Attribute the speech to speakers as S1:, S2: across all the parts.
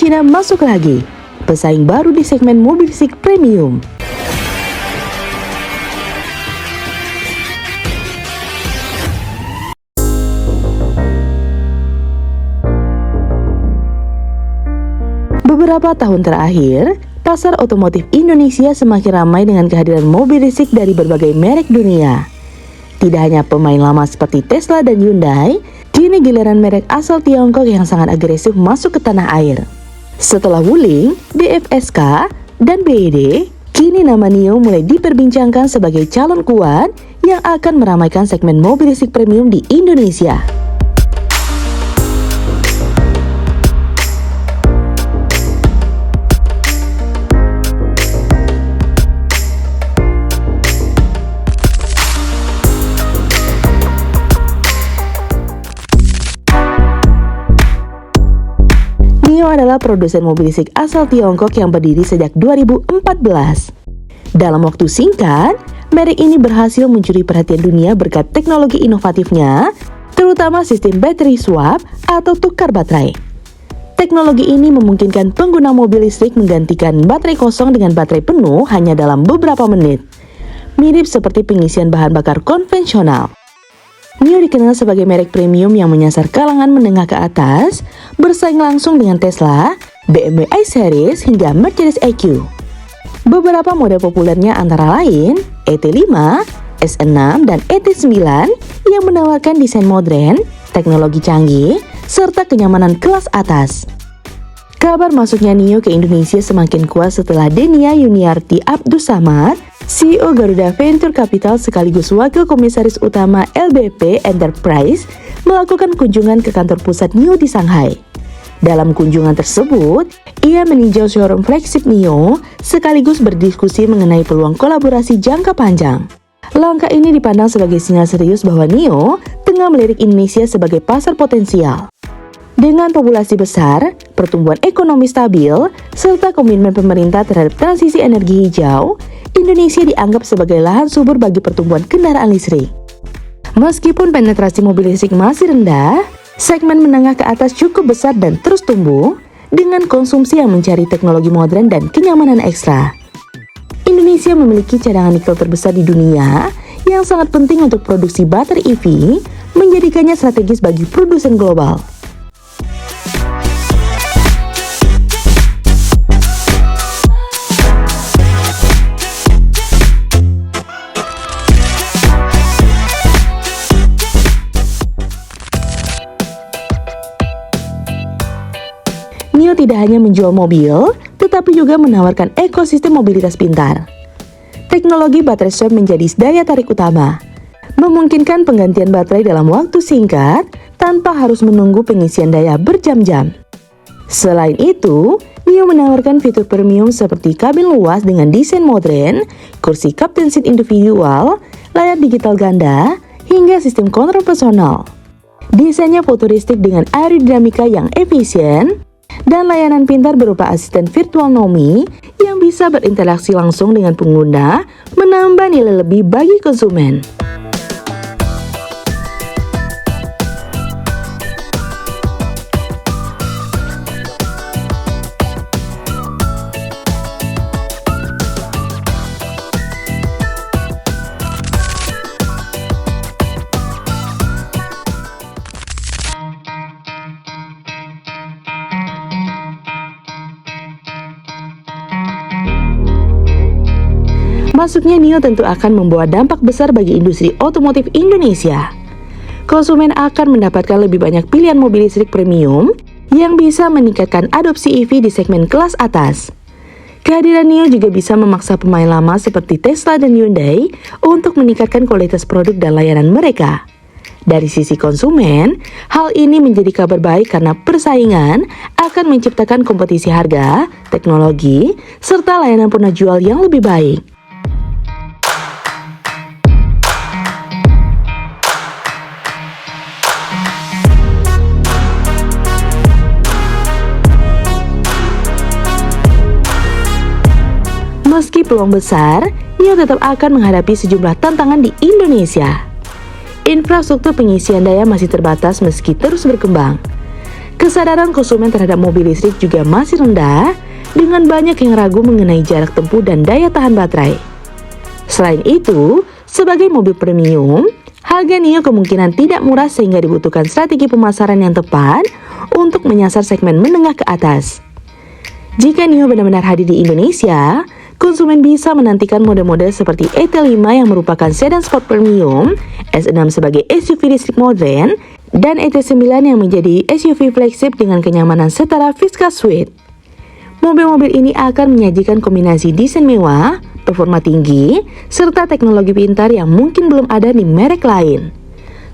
S1: Cina masuk lagi, pesaing baru di segmen mobil listrik premium. Beberapa tahun terakhir, pasar otomotif Indonesia semakin ramai dengan kehadiran mobil listrik dari berbagai merek dunia. Tidak hanya pemain lama seperti Tesla dan Hyundai, kini giliran merek asal Tiongkok yang sangat agresif masuk ke tanah air. Setelah Wuling, DFSK, dan BYD, kini nama NIO mulai diperbincangkan sebagai calon kuat yang akan meramaikan segmen mobil listrik premium di Indonesia. NIO adalah produsen mobil listrik asal Tiongkok yang berdiri sejak 2014. Dalam waktu singkat, merek ini berhasil mencuri perhatian dunia berkat teknologi inovatifnya, terutama sistem battery swap atau tukar baterai. Teknologi ini memungkinkan pengguna mobil listrik menggantikan baterai kosong dengan baterai penuh hanya dalam beberapa menit, mirip seperti pengisian bahan bakar konvensional. NIO dikenal sebagai merek premium yang menyasar kalangan menengah ke atas, bersaing langsung dengan Tesla, BMW i-Series, hingga Mercedes EQ. Beberapa model populernya antara lain ET5, S6, dan ET9 yang menawarkan desain modern, teknologi canggih, serta kenyamanan kelas atas. Kabar masuknya NIO ke Indonesia semakin kuat setelah Denia Yuniarti Abdus Samad, CEO Garuda Venture Capital sekaligus Wakil Komisaris Utama LBP Enterprise, melakukan kunjungan ke kantor pusat NIO di Shanghai. Dalam kunjungan tersebut, ia meninjau showroom flagship NIO sekaligus berdiskusi mengenai peluang kolaborasi jangka panjang. Langkah ini dipandang sebagai sinyal serius bahwa NIO tengah melirik Indonesia sebagai pasar potensial. Dengan populasi besar, pertumbuhan ekonomi stabil, serta komitmen pemerintah terhadap transisi energi hijau, Indonesia dianggap sebagai lahan subur bagi pertumbuhan kendaraan listrik. Meskipun penetrasi mobil listrik masih rendah, segmen menengah ke atas cukup besar dan terus tumbuh dengan konsumsi yang mencari teknologi modern dan kenyamanan ekstra. Indonesia memiliki cadangan nikel terbesar di dunia yang sangat penting untuk produksi baterai EV, menjadikannya strategis bagi produsen global. NIO tidak hanya menjual mobil, tetapi juga menawarkan ekosistem mobilitas pintar. Teknologi baterai swap menjadi daya tarik utama, memungkinkan penggantian baterai dalam waktu singkat tanpa harus menunggu pengisian daya berjam-jam. Selain itu, NIO menawarkan fitur premium seperti kabin luas dengan desain modern, kursi captain seat individual, layar digital ganda, hingga sistem kontrol personal. Desainnya futuristik dengan aerodinamika yang efisien, dan layanan pintar berupa asisten virtual Nomi yang bisa berinteraksi langsung dengan pengguna, menambah nilai lebih bagi konsumen. Masuknya NIO tentu akan membawa dampak besar bagi industri otomotif Indonesia. Konsumen akan mendapatkan lebih banyak pilihan mobil listrik premium yang bisa meningkatkan adopsi EV di segmen kelas atas. Kehadiran NIO juga bisa memaksa pemain lama seperti Tesla dan Hyundai untuk meningkatkan kualitas produk dan layanan mereka. Dari sisi konsumen, hal ini menjadi kabar baik karena persaingan akan menciptakan kompetisi harga, teknologi, serta layanan penjual yang lebih baik. Meski peluang besar, NIO tetap akan menghadapi sejumlah tantangan di Indonesia. Infrastruktur pengisian daya masih terbatas meski terus berkembang. Kesadaran konsumen terhadap mobil listrik juga masih rendah, dengan banyak yang ragu mengenai jarak tempuh dan daya tahan baterai. Selain itu, sebagai mobil premium, harga Nio kemungkinan tidak murah sehingga dibutuhkan strategi pemasaran yang tepat untuk menyasar segmen menengah ke atas. Jika Nio benar-benar hadir di Indonesia, konsumen bisa menantikan model-model seperti ET5 yang merupakan sedan sport premium, S6 sebagai SUV listrik modern, dan ET9 yang menjadi SUV flagship dengan kenyamanan setara Fisker Suite. Mobil-mobil ini akan menyajikan kombinasi desain mewah, performa tinggi, serta teknologi pintar yang mungkin belum ada di merek lain.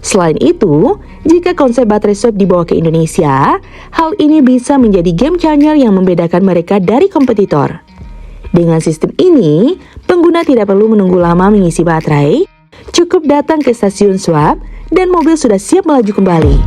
S1: Selain itu, jika konsep baterai swap dibawa ke Indonesia, hal ini bisa menjadi game changer yang membedakan mereka dari kompetitor. Dengan sistem ini, pengguna tidak perlu menunggu lama mengisi baterai, cukup datang ke stasiun swap, dan mobil sudah siap melaju kembali.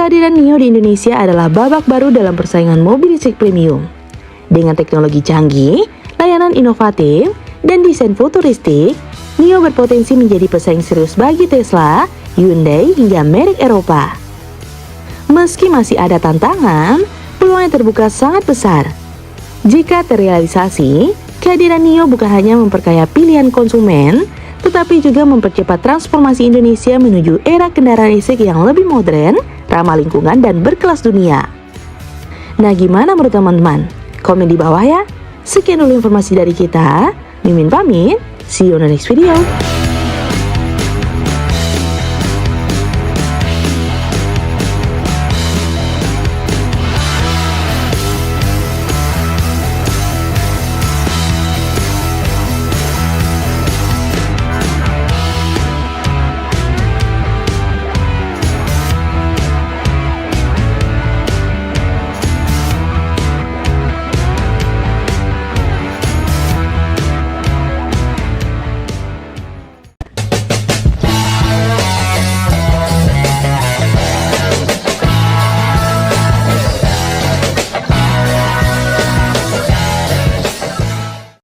S1: Kehadiran Nio di Indonesia adalah babak baru dalam persaingan mobil listrik premium. Dengan teknologi canggih, layanan inovatif, dan desain futuristik, Nio berpotensi menjadi pesaing serius bagi Tesla, Hyundai, hingga merek Eropa. Meski masih ada tantangan, peluang yang terbuka sangat besar. Jika terrealisasi, kehadiran Nio bukan hanya memperkaya pilihan konsumen, tetapi juga mempercepat transformasi Indonesia menuju era kendaraan listrik yang lebih modern, ramah lingkungan, dan berkelas dunia. Nah, gimana menurut teman-teman? Komen di bawah ya. Sekian dulu informasi dari kita. Mimin pamit. See you on the next video.